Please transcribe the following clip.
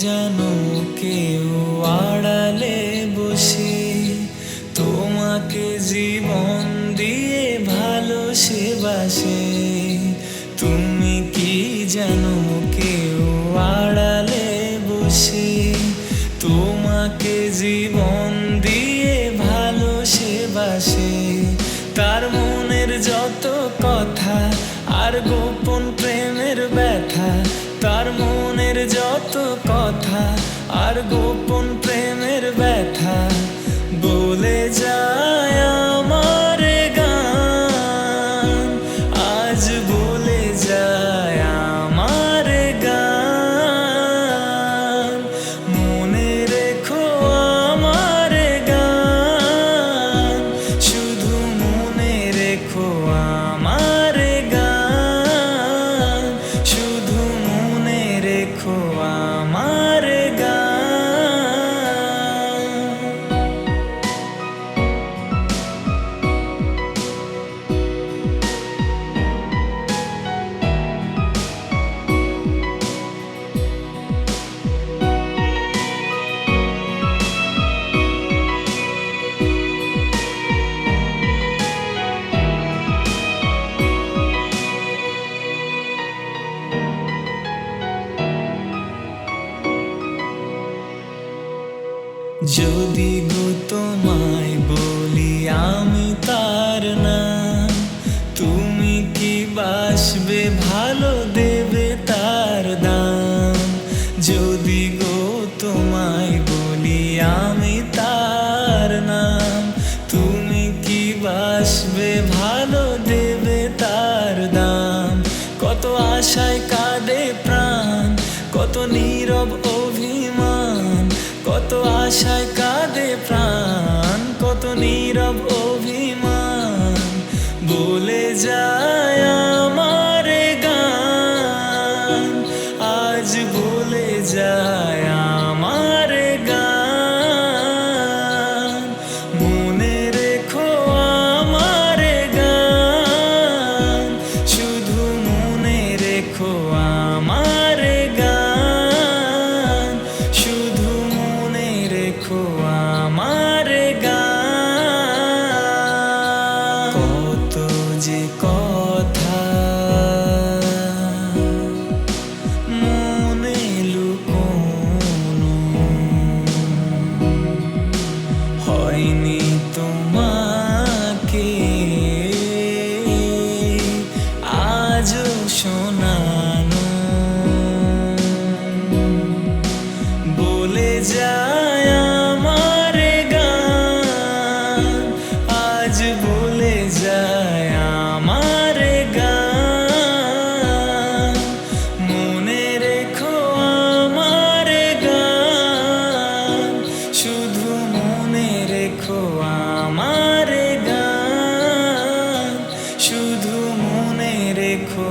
জানো কেউ আড়ালে বসে তোমাকে জীবন দিয়ে ভালোবাসে। তুমি কি জানো কেউ আড়ালে বসে তোমাকে জীবন দিয়ে ভালোবাসে। তার মনের যত কথা আর গোপন প্রেমের ব্যথা, তার মনের যত কথা আর গোপন প্রেমের ব্যথা বলে যায় আমার গান, আজ বলে যায় আমার গান। মনে রেখো আমার গান, শুধু মনে রেখো আমার গান, শুধু মনে রেখো আমার গান। যদি গো তোমায় বলি আমি তার নাম, তুমি কি বাসবে ভালো দেবে তার দাম? যদি গো তোমায় বলি আমি তার নাম, তুমি কি বাসবে ভালো দেবে তার দাম? কত আশায় কাঁদে প্রাণ, কত নীরব অভিমান, কত আশায় কাঁদে প্রাণ, কত নীরব অভিমান বলে যায় আমার গান, আজ বলে যায় আমার গান। মনে রেখো আমার গান, শুধু মনে রেখো আমার গান, শুধু মনে রেখো আমার গান। কত যে কথা মনে লুকোনো, হয়নি তোমাকে আজও শোনানো, বলে যায় আমার গান, আজ বলে যায় আমার গান। মনে রেখো আমার গান, শুধু মনে রেখো আমার গান, শুধু মনে রেখো